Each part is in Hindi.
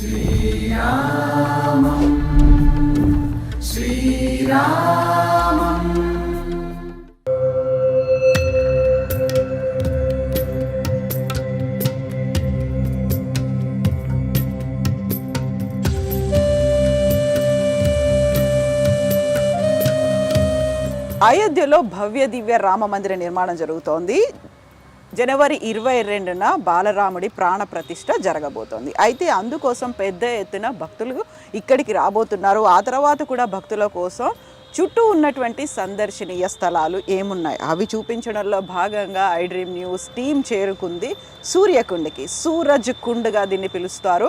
శ్రీరామం శ్రీరామం అయోధ్యలో భవ్య దివ్య రామ మందిర నిర్మాణం జరుగుతోంది. జనవరి 22న బాలరాముడి ప్రాణ ప్రతిష్ఠ జరగబోతోంది. అయితే అందుకోసం పెద్ద ఎత్తున భక్తులు ఇక్కడికి రాబోతున్నారు. ఆ తర్వాత కూడా భక్తుల కోసం చుట్టూ ఉన్నటువంటి సందర్శనీయ స్థలాలు ఏమున్నాయి అవి చూపించడంలో భాగంగా ఐ డ్రీమ్ న్యూస్ టీం చేరుకుంది సూర్యకుండకి. సూరజ్ కుండ్గా దీన్ని పిలుస్తారు.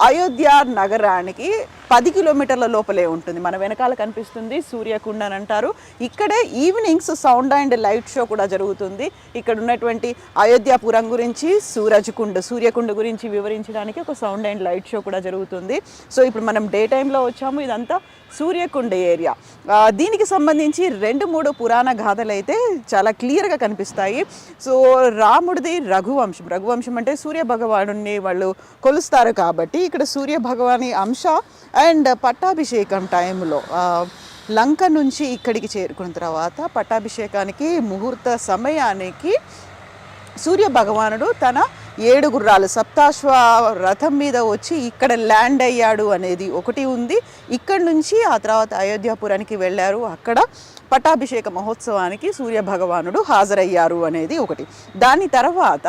అయోధ్య నగరానికి 10 కిలోమీటర్ల లోపలే ఉంటుంది. మన వెనకాల కనిపిస్తుంది సూర్యకుండ అని అంటారు. ఇక్కడే evenings sound and light show కూడా జరుగుతుంది. ఇక్కడ ఉన్నటువంటి అయోధ్యాపురం గురించి సూర్యకుండ గురించి వివరించడానికి ఒక సౌండ్ అండ్ లైట్ షో కూడా జరుగుతుంది. సో ఇప్పుడు మనం డే టైంలో వచ్చాము. ఇదంతా సూర్యకుండ ఏరియా. దీనికి సంబంధించి 2-3 పురాణ గాథలు అయితే చాలా క్లియర్గా కనిపిస్తాయి. సో రాముడిది రఘువంశం అంటే సూర్య భగవానుడిని వాళ్ళు కొలుస్తారు కాబట్టి ఇక్కడ సూర్య భగవాని అంశ అండ్ పట్టాభిషేకం టైంలో లంక నుంచి ఇక్కడికి చేరుకున్న తర్వాత పట్టాభిషేకానికి ముహూర్త సమయానికి సూర్య భగవానుడు తన 7 గుర్రాలు సప్తాశ్వ రథం మీద వచ్చి ఇక్కడ ల్యాండ్ అయ్యాడు అనేది ఒకటి ఉంది. ఇక్కడి నుంచి ఆ తర్వాత అయోధ్యాపురానికి వెళ్ళారు. అక్కడ పట్టాభిషేక మహోత్సవానికి సూర్య భగవానుడు హాజరయ్యారు అనేది ఒకటి. దాని తర్వాత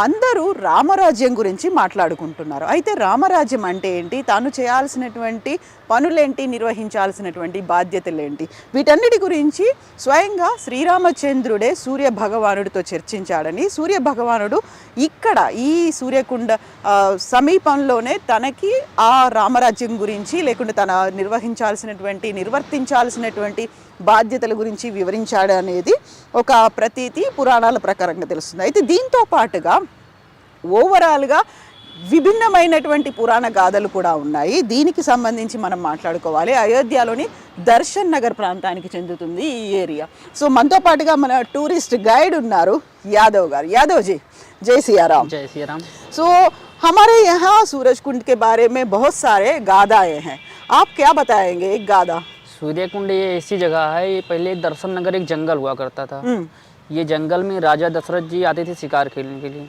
అందరూ రామరాజ్యం గురించి మాట్లాడుకుంటున్నారు. అయితే రామరాజ్యం అంటే ఏంటి, తాను చేయాల్సినటువంటి పనులేంటి, నిర్వహించాల్సినటువంటి బాధ్యతలేంటి, వీటన్నిటి గురించి స్వయంగా శ్రీరామచంద్రుడే సూర్య భగవానుడితో చర్చించాడని, సూర్య భగవానుడు ఇక్కడ ఈ సూర్యకుండ సమీపంలోనే తనకి ఆ రామరాజ్యం గురించి లేకుంటే తన నిర్వర్తించాల్సినటువంటి బాధ్యతల గురించి వివరించాడు అనేది ఒక ప్రతీతి పురాణాల ప్రకారంగా తెలుస్తుంది. అయితే దీంతో పాటుగా ఓవరాల్గా విభిన్నమైనటువంటి పురాణ గాథలు కూడా ఉన్నాయి. దీనికి సంబంధించి మనం మాట్లాడుకోవాలి. అయోధ్యలోని దర్శన్ నగర్ ప్రాంతానికి చెందుతుంది ఈ ఏరియా. సో మనతో పాటుగా మన టూరిస్ట్ గైడ్ ఉన్నారు यादव गार। यादव जी जय सिया राम। जय सिया राम। सो हमारे यहाँ सूरज कुंड के बारे में बहुत सारे गादाएं हैं, आप क्या बताएंगे एक गादा? सूर्य कुंड ये ऐसी जगह है, ये पहले दर्शन नगर एक जंगल हुआ करता था। ये जंगल में राजा दशरथ जी आते थे शिकार खेलने के लिए।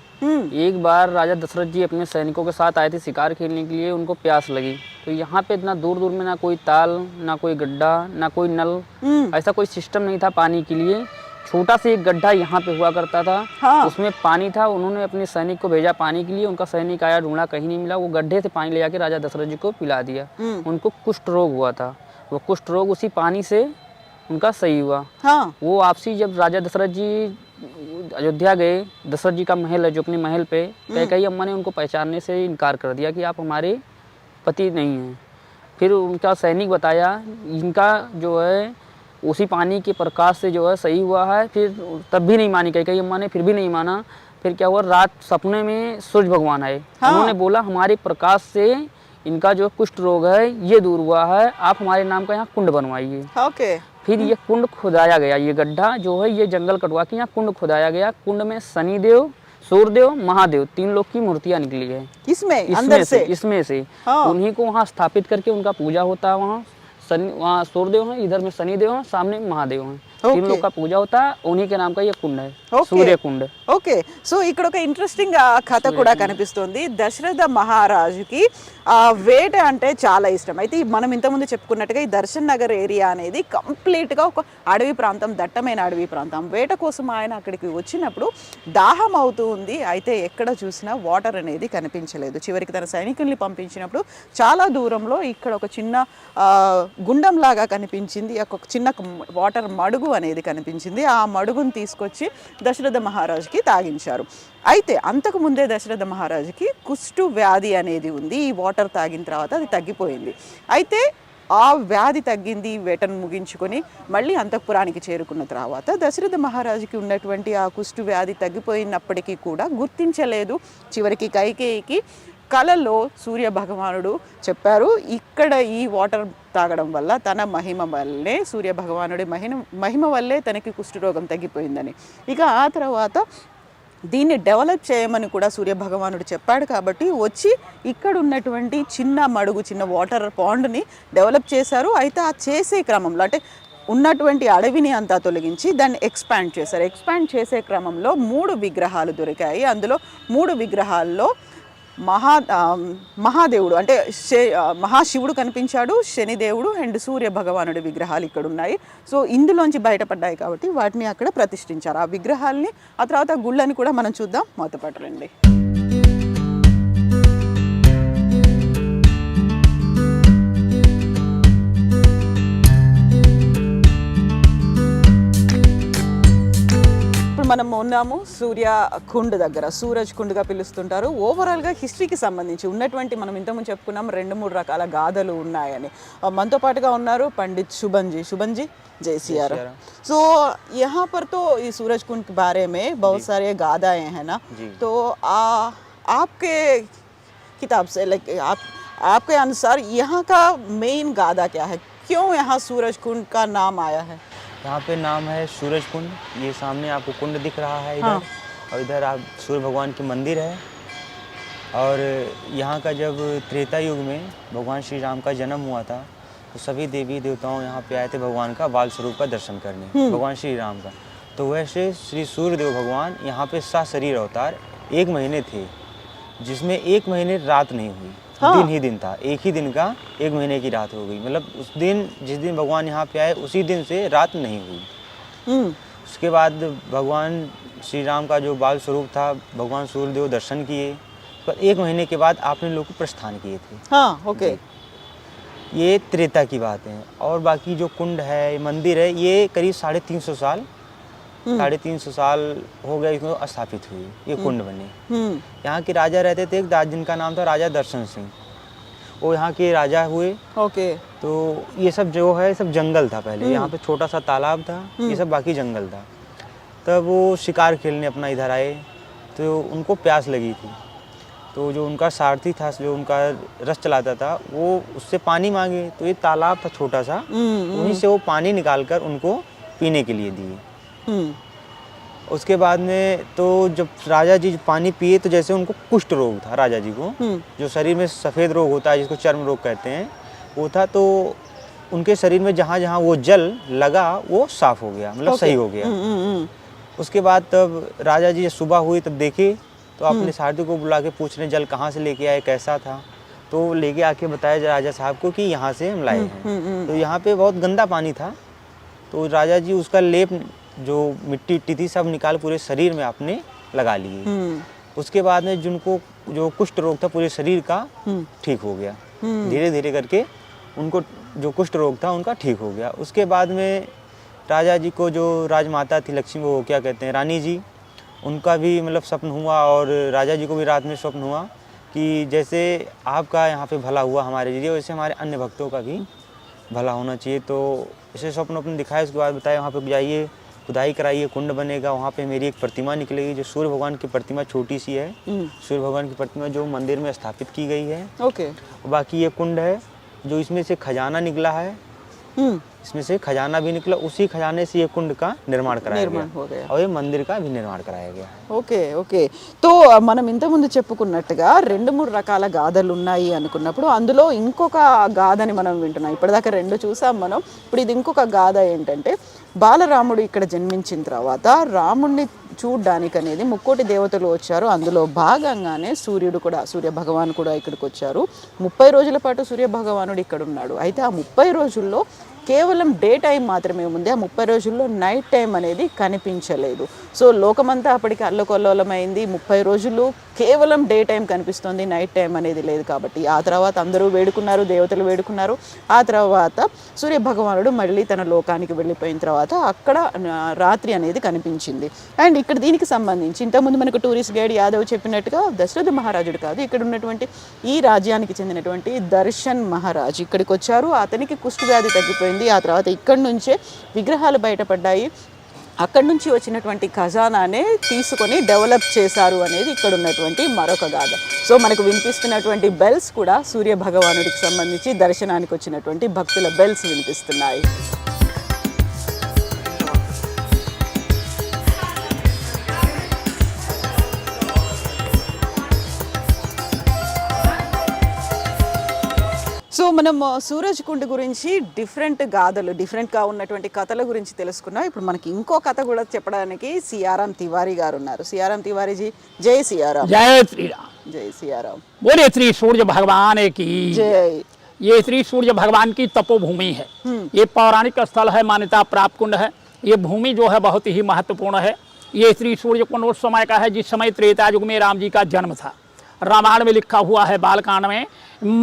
एक बार राजा दशरथ जी अपने सैनिकों के साथ आए थे शिकार खेलने के लिए, उनको प्यास लगी तो यहाँ पे इतना दूर दूर में ना कोई ताल, ना कोई गड्ढा, ना कोई नल, ऐसा कोई सिस्टम नहीं था पानी के लिए। छोटा सा एक गड्ढा यहाँ पे हुआ करता था। हाँ। उसमें पानी था। उन्होंने अपने सैनिक को भेजा पानी के लिए। उनका सैनिक आया, ढूंढा, कहीं नहीं मिला। वो गड्ढे से पानी ले जाके राजा दशरथ जी को पिला दिया। उनको कुष्ठ रोग हुआ था। वो कुष्ठ रोग उसी पानी से उनका सही हुआ। हाँ। वो वापसी जब राजा दशरथ जी अयोध्या गए, दशरथ जी का महल है जो अपने महल पे, कैकेयी अम्मा ने उनको पहचानने से इनकार कर दिया कि आप हमारे पति नहीं हैं। फिर उनका सैनिक बताया इनका जो है उसी पानी के प्रकाश से जो है सही हुआ है। फिर तब भी नहीं मानी कैकेयी अम्मा ने, फिर भी नहीं माना। फिर क्या हुआ, रात सपने में सूरज भगवान आए। हाँ। उन्होंने बोला हमारे प्रकाश से इनका जो कुष्ठ रोग है ये दूर हुआ है, आप हमारे नाम का यहाँ कुंड बनवाइए। ओके। फिर ये कुंड खुदाया गया, ये गड्ढा जो है ये जंगल कटवा के यहाँ कुंड खुदाया गया। कुंड में शनिदेव, सूर्यदेव, महादेव 3 लोग की मूर्तियाँ निकली है। इसमें से हाँ। उन्हीं को वहाँ स्थापित करके उनका पूजा होता है। वहाँ सूर्यदेव हैं, इधर में शनिदेव हैं, सामने महादेव हैं। 3 लोग का पूजा होता है। उन्हीं के नाम का ये कुंड है, सूर्य कुंड। ఓకే. సో ఇక్కడ ఒక ఇంట్రెస్టింగ్ కథ కూడా కనిపిస్తుంది. దశరథ మహారాజుకి వేట అంటే చాలా ఇష్టం. అయితే మనం ఇంతకుముందు చెప్పుకున్నట్టుగా ఈ దర్శన్ నగర్ ఏరియా అనేది కంప్లీట్గా ఒక అడవి ప్రాంతం, దట్టమైన అడవి ప్రాంతం. వేట కోసం ఆయన అక్కడికి వచ్చినప్పుడు దాహం అవుతూ ఉంది. అయితే ఎక్కడ చూసినా వాటర్ అనేది కనిపించలేదు. చివరికి తన సైనికుల్ని పంపించినప్పుడు చాలా దూరంలో ఇక్కడ ఒక చిన్న గుండం లాగా కనిపించింది. ఒక చిన్న వాటర్ మడుగు అనేది కనిపించింది. ఆ మడుగును తీసుకొచ్చి దశరథ మహారాజుకి తాగించారు. అయితే అంతకుముందే దశరథ మహారాజుకి కుష్టు వ్యాధి అనేది ఉంది. ఈ వాటర్ తాగిన తర్వాత అది తగ్గిపోయింది. అయితే ఆ వ్యాధి తగ్గింది. వేటను ముగించుకొని మళ్ళీ అంతఃపురానికి చేరుకున్న తర్వాత దశరథ మహారాజుకి ఉన్నటువంటి ఆ కుష్టు వ్యాధి తగ్గిపోయినప్పటికీ కూడా గుర్తించలేదు. చివరికి కైకేయికి కలలో సూర్య భగవానుడు చెప్పారు, ఇక్కడ ఈ వాటర్ తాగడం వల్ల తన మహిమ వల్లే, సూర్య భగవానుడి మహిమ వల్లే తనకి కుష్ఠరోగం తగ్గిపోయిందని. ఇక ఆ తర్వాత దీన్ని డెవలప్ చేయమని కూడా సూర్య భగవానుడు చెప్పాడు కాబట్టి వచ్చి ఇక్కడ ఉన్నటువంటి చిన్న మడుగు చిన్న వాటర్ పాండ్ని డెవలప్ చేశారు. అయితే ఆ చేసే క్రమంలో అంటే ఉన్నటువంటి అడవిని అంతా తొలగించి దాన్ని ఎక్స్పాండ్ చేశారు. ఎక్స్పాండ్ చేసే క్రమంలో 3 విగ్రహాలు దొరికాయి. అందులో 3 విగ్రహాల్లో మహాదేవుడు అంటే మహాశివుడు కనిపించాడు, శనిదేవుడు అండ్ సూర్య భగవానుడి విగ్రహాలు ఇక్కడ ఉన్నాయి. సో ఇందులోంచి బయటపడ్డాయి కాబట్టి వాటిని అక్కడ ప్రతిష్ఠించారు. ఆ విగ్రహాలని ఆ తర్వాత గుళ్ళని కూడా మనం చూద్దాం. మొదపట్టరండి. మనం ఉన్నాము సూర్య కుండ్ దగ్గర, సూరజ్ కుండ్గా పిలుస్తుంటారు. ఓవరాల్గా హిస్టరీకి సంబంధించి ఉన్నటువంటి మనం ఇంతకుముందు చెప్పుకున్నాం 2-3 రకాల గాథలు ఉన్నాయని. మనతో పాటుగా ఉన్నారు పండిత్ शुभन जी जय सिया राम। सो यहाँ पर तो ये सूरज कुंड के बारे में बहुत सारे गाथाएं हैं ना, तो आपके किताब से लाइक आपके अनुसार यहाँ का मेन गाथा क्या है, क्यों यहाँ सूरज कुंड का नाम आया है? यहाँ पे नाम है सूरज कुंड। ये सामने आपको कुंड दिख रहा है इधर, और इधर आप सूर्य भगवान की मंदिर है। और यहाँ का जब त्रेता युग में भगवान श्री राम का जन्म हुआ था तो सभी देवी देवताओं यहाँ पे आए थे भगवान का बाल स्वरूप का दर्शन करने, भगवान श्री राम का। तो वैसे श्री सूर्यदेव भगवान यहाँ पे सशरीर अवतार 1 महीने थे, जिसमें 1 महीने रात नहीं हुई। दिन ही दिन था, एक ही दिन का 1 महीने की रात हो गई। मतलब उस दिन जिस दिन भगवान यहाँ पे आए उसी दिन से रात नहीं हुई। उसके बाद भगवान श्री राम का जो बाल स्वरूप था भगवान सूर्यदेव दर्शन किए, पर 1 महीने के बाद आपने लोग को प्रस्थान किए थे। हाँ, ओके। ये त्रेता की बात है। और बाकी जो कुंड है मंदिर है ये करीब 350 साल 350 साल हो गए इसको स्थापित हुई, ये कुंड बने। यहाँ के राजा रहते थे, एक जिनका नाम था राजा दर्शन सिंह, वो यहाँ के राजा हुए। ओके। तो ये सब जो है सब जंगल था पहले, यहाँ पे छोटा सा तालाब था, ये सब बाकी जंगल था। तब वो शिकार खेलने अपना इधर आए तो उनको प्यास लगी थी, तो जो उनका सारथी था जो उनका रथ चलाता था वो उससे पानी मांगे, तो ये तालाब था छोटा सा, वहीं से वो पानी निकाल कर उनको पीने के लिए दिए। उसके बाद में तो जब राजा जी पानी पिए तो जैसे उनको कुष्ठ रोग था राजा जी को, जो शरीर में सफ़ेद रोग होता है जिसको चर्म रोग कहते हैं वो था। तो उनके शरीर में जहाँ जहाँ वो जल लगा वो साफ हो गया, मतलब सही हो गया। उसके बाद तब राजा जी सुबह हुई तब देखे तो अपने सारथी को बुला के पूछ रहे जल कहाँ से लेके आए, कैसा था। तो लेके आके बताया राजा साहब को कि यहाँ से हम लाए हैं। तो यहाँ पे बहुत गंदा पानी था, तो राजा जी उसका लेप जो मिट्टी उट्टी थी सब निकाल पूरे शरीर में आपने लगा लिए। उसके बाद में जिनको जो कुष्ठ रोग था पूरे शरीर का ठीक हो गया, धीरे धीरे करके उनको जो कुष्ठ रोग था उनका ठीक हो गया। उसके बाद में राजा जी को जो राजमाता थी लक्ष्मी, वो क्या कहते हैं रानी जी, उनका भी मतलब स्वप्न हुआ, और राजा जी को भी रात में स्वप्न हुआ कि जैसे आपका यहाँ पे भला हुआ हमारे लिए, वैसे हमारे अन्य भक्तों का भी भला होना चाहिए। तो ऐसे स्वप्न अपने दिखाए। उसके बाद बताया वहाँ पे जाइए खुदाई कराइए, कुंड बनेगा, वहाँ पे मेरी एक प्रतिमा निकलेगी जो सूर्य भगवान की प्रतिमा छोटी सी है, सूर्य भगवान की प्रतिमा जो मंदिर में स्थापित की गई है। ओके। बाकी ये कुंड है जो इसमें से खजाना निकला है, इसमें से खजाना भी निकला, उसी खजाने से ये कुंड का निर्माण कराया गया और ये मंदिर का भी निर्माण कराया गया। Okay okay. తో మనం ఇంతకుముందు చెప్పుకున్నట్టుగా 2-3 రకాల గాథలు ఉన్నాయి అనుకున్నప్పుడు అందులో ఇంకొక గాథని మనం వింటున్నాం. ఇప్పటిదాకా 2 చూసాం మనం. ఇప్పుడు ఇది ఇంకొక గాథ ఏంటంటే బాలరాముడు ఇక్కడ జన్మించిన తర్వాత రాముడిని చూడ్డానికి అనేది ముక్కోటి దేవతలు వచ్చారు. అందులో భాగంగానే సూర్య భగవాన్ కూడా ఇక్కడికి వచ్చారు. 30 రోజుల పాటు సూర్య భగవానుడు ఇక్కడ ఉన్నాడు. అయితే ఆ 30 రోజుల్లో కేవలం డే టైం మాత్రమే ఉంది. ఆ 30 రోజుల్లో నైట్ టైం అనేది కనిపించలేదు. సో లోకమంతా అప్పటికి అల్లకొల్లోలమైంది. 30 రోజులు కేవలం డే టైం కనిపిస్తుంది, నైట్ టైం అనేది లేదు. కాబట్టి ఆ తర్వాత అందరూ వేడుకున్నారు, దేవతలు వేడుకున్నారు. ఆ తర్వాత సూర్య భగవానుడు మళ్ళీ తన లోకానికి వెళ్ళిపోయిన తర్వాత అక్కడ రాత్రి అనేది కనిపించింది. అండ్ ఇక్కడ దీనికి సంబంధించి ఇంతకుముందు మనకు టూరిస్ట్ గైడ్ యాదవ్ చెప్పినట్టుగా దశరథ మహారాజుడు కాదు, ఇక్కడ ఉన్నటువంటి ఈ రాజ్యానికి చెందినటువంటి దర్శన్ మహారాజ్ ఇక్కడికి వచ్చారు. అతనికి కుష్ఠ వ్యాధి తగ్గిపోయింది. ఆ తర్వాత ఇక్కడి నుంచే విగ్రహాలు బయటపడ్డాయి. అక్కడి నుంచి వచ్చినటువంటి ఖజానానే తీసుకొని డెవలప్ చేశారు అనేది ఇక్కడ ఉన్నటువంటి మరొక గాథ. సో మనకు వినిపిస్తున్నటువంటి బెల్స్ కూడా సూర్య భగవానుడికి సంబంధించి దర్శనానికి వచ్చినటువంటి భక్తుల బెల్స్ వినిపిస్తున్నాయి. సో మనం సూరజ్ కుండ్ గురించి డిఫరెంట్ గాథలు డిఫరెంట్గా ఉన్నటువంటి కథల గురించి తెలుసుకున్నాం. ఇప్పుడు మనకి ఇంకో కథ కూడా చెప్పడానికి సియారాం తివారీ గారు ఉన్నారు. సియారాం తివారీజీ, జై సియారాం. जय श्री राम। జై సియారాం. बोले श्री सूर्य भगवान की। జై. ये श्री सूर्य भगवान की तपोभूमि है। ये पौराणिक स्थल है, मान्यता प्राप्त कुंड है। ये भूमि जो है बहुत ही महत्वपूर्ण है। ये श्री सूर्य कुंड उस समय का है जिस समय त्रेता युग में राम जी का जन्म था। रामायण में लिखा हुआ है बालकांड में,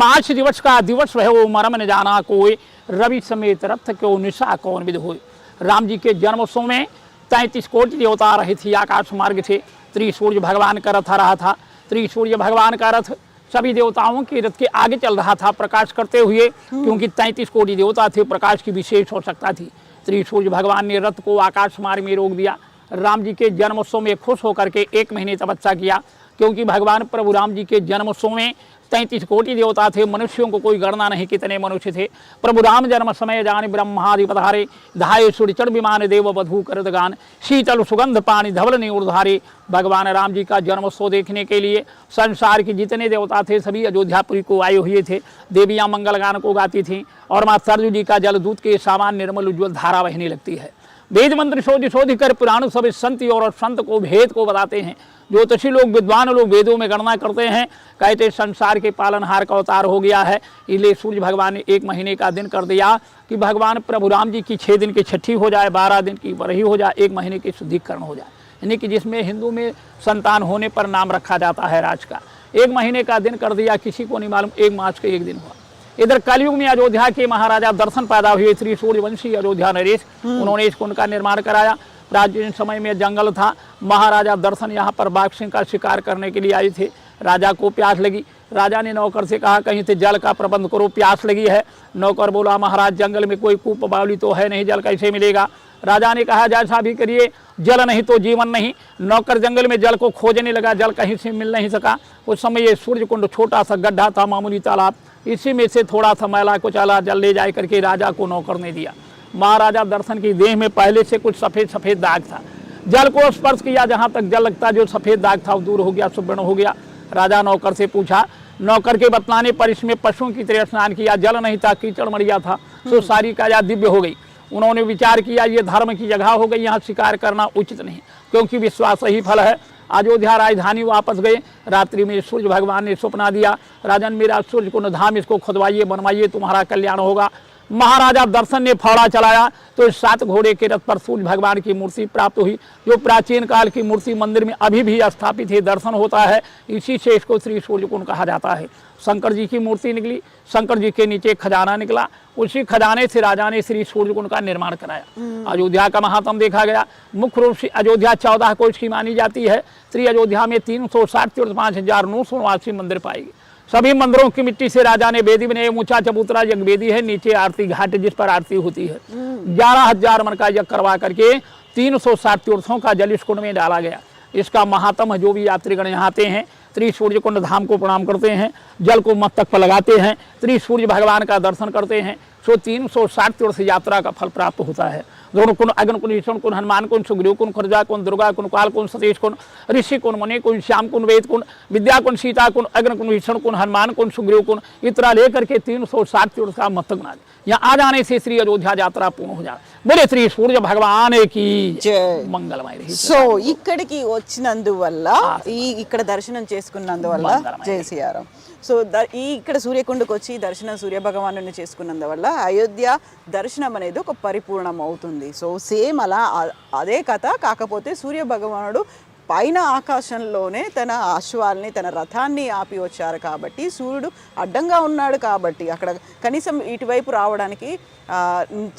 मार्च दिवस का दिवस है वो मरम न जाना कोई, रवि समेत रथ क्यों निशा कौन विद होय। राम जी के जन्मोत्सव में 33 कोटि देवता रहे थे, आकाश मार्ग थे। त्रिसूर्य भगवान का रथ आ रहा था। त्रिसूर्य भगवान का रथ सभी देवताओं के रथ के आगे चल रहा था प्रकाश करते हुए, क्योंकि 33 कोटि देवता थे, प्रकाश की विशेष आवश्यकता थी। त्रिसूर्य भगवान ने रथ को आकाश मार्ग में रोक दिया। राम जी के जन्मोत्सव में खुश होकर के 1 महीने तपस्या किया, क्योंकि भगवान प्रभु राम जी के जन्मोत्सव में 33 कोटि देवता थे, मनुष्यों को कोई गणना नहीं कितने मनुष्य थे। प्रभु राम जन्म समय जान ब्रह्मादि पधारे, धाये सूर्यचढ़ विमान देव बधू करत गान, शीतल सुगंध पानी धवल ने उर्धारे। भगवान राम जी का जन्मोत्सव देखने के लिए संसार के जितने देवता थे सभी अयोध्यापुरी को आए हुए थे। देवियाँ मंगल गान को गाती थीं और माँ सरजू जी का जलदूत के सामान निर्मल उज्ज्वल धारा बहने लगती है। वेद मंत्र शोध शोध कर पुराण सब संत और संत को भेद को बताते हैं। ज्योतिषी लोग विद्वान लोग वेदों में गणना करते हैं, कहते संसार के पालनहार का अवतार हो गया है। इसलिए सूर्य भगवान ने 1 महीने का दिन कर दिया कि भगवान प्रभु राम जी की 6 दिन की छठी हो जाए, 12 दिन की बरही हो जाए, 1 महीने की शुद्धिकरण हो जाए, यानी कि जिसमें हिंदू में संतान होने पर नाम रखा जाता है राज का। 1 महीने का दिन कर दिया, किसी को नहीं मालूम 1 मार्च के 1 दिन हुआ। इधर कलयुग में अयोध्या के महाराजा दर्शन पैदा हुए, श्री सूर्यवंशी अयोध्या नरेश, उन्होंने इस कुंड का निर्माण कराया। प्राचीन समय में जंगल था, महाराजा दर्शन यहाँ पर बाघ सिंह का शिकार करने के लिए आए थे। राजा को प्यास लगी, राजा ने नौकर से कहा कहीं से जल का प्रबंध करो, प्यास लगी है। नौकर बोला महाराज जंगल में कोई कूप बावली तो है नहीं, जल कैसे मिलेगा। राजा ने कहा जैसा भी करिए, जल नहीं तो जीवन नहीं। नौकर जंगल में जल को खोजने लगा, जल कहीं से मिल नहीं सका। उस समय ये सूर्य कुंड छोटा सा गड्ढा था, मामूली तालाब, इसी में से थोड़ा सा मैला कुचला जल ले जाए करके राजा को नौकर ने दिया। महाराजा दर्शन की देह में पहले से कुछ सफ़ेद सफ़ेद दाग था। जल को स्पर्श किया, जहाँ तक जल लगता जो सफ़ेद दाग था वो दूर हो गया, सुवर्ण हो गया। राजा नौकर से पूछा, नौकर के बतलाने पर इसमें पशुओं की तरह स्नान किया, जल नहीं था, कीचड़ मरिया था, तो सारी काया दिव्य हो गई। उन्होंने विचार किया ये धर्म की जगह हो गई, यहाँ शिकार करना उचित नहीं, क्योंकि विश्वास ही फल है। अयोध्या राजधानी वापस गए। रात्रि में सूर्य भगवान ने सपना दिया, राजन मेरा सूर्य कुंड धाम इसको खुदवाइए, बनवाइए, तुम्हारा कल्याण होगा। महाराजा दर्शन ने फौड़ा चलाया तो 7 घोड़े के रथ पर सूर्य भगवान की मूर्ति प्राप्त हुई, जो प्राचीन काल की मूर्ति मंदिर में अभी भी स्थापित है, दर्शन होता है। इसी से इसको श्री सूर्य कुंड कहा जाता है। शंकर जी की मूर्ति निकली, शंकर जी के नीचे खजाना निकला, उसी खजाने से राजा ने श्री सूर्य कुंड का निर्माण कराया। अयोध्या का महात्म देखा गया। मुख्य रूप से अयोध्या 14 कोष की मानी जाती है। श्री अयोध्या में 360 तीर्थ 5989 मंदिर पाएगी। सभी मंदिरों की मिट्टी से राजा ने वेदी बनाई। ऊंचा चबूतरा यज्ञ वेदी है, नीचे आरती घाट जिस पर आरती होती है। 11,000 मन का यज्ञ करवा करके 360 तीर्थों का जल इस कुंड में डाला गया। इसका महात्म जो भी यात्रीगण यहाँ आते हैं, त्रिसूर्य कुंड धाम को प्रणाम करते हैं, जल को मस्तक पर लगाते हैं, त्रिसूर्य भगवान का दर्शन करते हैं, सो 360 तीर्थ यात्रा का फल प्राप्त होता है। द्रोण कुंड, अग्न कुंड, ईश्वर कुंड, हनुमान कुंड, सुग्रीव कुंड, खुर्जा कुंड, दुर्गा कुंड, काल कुंड, सतीश कुंड, ऋषि कुंड, मुनि कुंड, श्याम कुंड, वेद कुंड, विद्या कुंड, सीता कुंड, अग्न कुंड, ईश्वर कुंड, हनुमान कुंड, सुग्रीव कुंड, इतना लेकर के 360 तीर्थ का मस्तक बना दिया। यहाँ आ जाने से श्री अयोध्या यात्रा पूर्ण हो जाए। बोले श्री सूर्य भगवान की జై. मंगलमय रही। సో ఇక్కడికి వచ్చినందువల్ల ఇక్కడ దర్శనం చేసుకున్నందువల్ల జై సియారాం. సో ఇక్కడ సూర్యకుండకు వచ్చి దర్శనం సూర్య భగవాను చేసుకున్నందువల్ల అయోధ్య దర్శనం అనేది ఒక పరిపూర్ణం అవుతుంది. సో సేమ్ అలా అదే కథ, కాకపోతే సూర్య భగవానుడు పైన ఆకాశంలోనే తన అశ్వాల్ని తన రథాన్ని ఆపి వచ్చారు కాబట్టి, సూర్యుడు అడ్డంగా ఉన్నాడు కాబట్టి అక్కడ కనీసం ఇటువైపు రావడానికి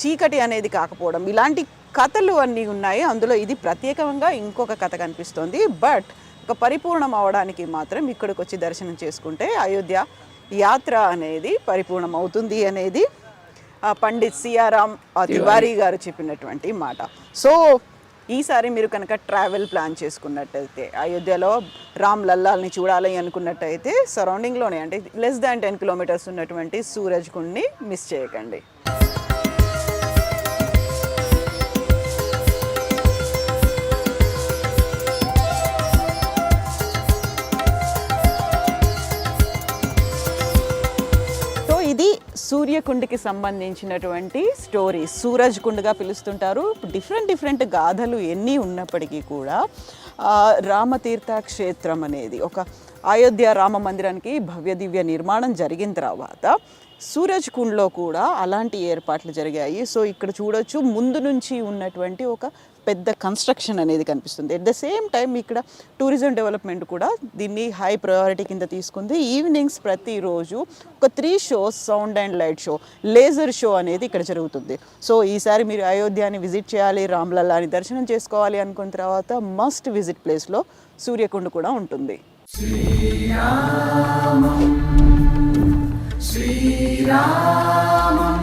చీకటి అనేది కాకపోవడం, ఇలాంటి కథలు అన్నీ ఉన్నాయి. అందులో ఇది ప్రత్యేకంగా ఇంకొక కథ కనిపిస్తుంది. బట్ ఒక పరిపూర్ణం అవడానికి మాత్రం ఇక్కడికి వచ్చి దర్శనం చేసుకుంటే అయోధ్య యాత్ర అనేది పరిపూర్ణం అవుతుంది అనేది పండిత్ సియారాం తివారీ గారు చెప్పినటువంటి మాట. సో ఈసారి మీరు కనుక ట్రావెల్ ప్లాన్ చేసుకున్నట్టయితే, అయోధ్యలో రామ్ లల్లాల్ని చూడాలి అనుకున్నట్టయితే సరౌండింగ్లోనే అంటే లెస్ దాన్ 10 కిలోమీటర్స్ ఉన్నటువంటి సూరజ్ కుండ్ని మిస్ చేయకండి. ఇది సూర్యకుండకి సంబంధించినటువంటి స్టోరీ. సూరజ్ కుండగా పిలుస్తుంటారు. డిఫరెంట్ గాథలు ఎన్ని ఉన్నప్పటికీ కూడా రామతీర్థ క్షేత్రం అనేది ఒక అయోధ్య రామ మందిరానికి భవ్య దివ్య నిర్మాణం జరిగిన తర్వాత సూరజ్ కుండ్లో కూడా అలాంటి ఏర్పాట్లు జరిగాయి. సో ఇక్కడ చూడొచ్చు ముందు నుంచి ఉన్నటువంటి ఒక పెద్ద కన్స్ట్రక్షన్ అనేది కనిపిస్తుంది. ఎట్ ద సేమ్ టైం ఇక్కడ టూరిజం డెవలప్మెంట్ కూడా దీన్ని హై ప్రయారిటీ కింద తీసుకుంది. ఈవినింగ్స్ ప్రతిరోజు ఒక 3 shows, sound and light show, laser show అనేది ఇక్కడ జరుగుతుంది. సో ఈసారి మీరు అయోధ్యని విజిట్ చేయాలి, రామ్లల్లాని దర్శనం చేసుకోవాలి అనుకున్న తర్వాత మస్ట్ విజిట్ ప్లేస్లో సూర్యకుండ కూడా ఉంటుంది. శ్రీరామం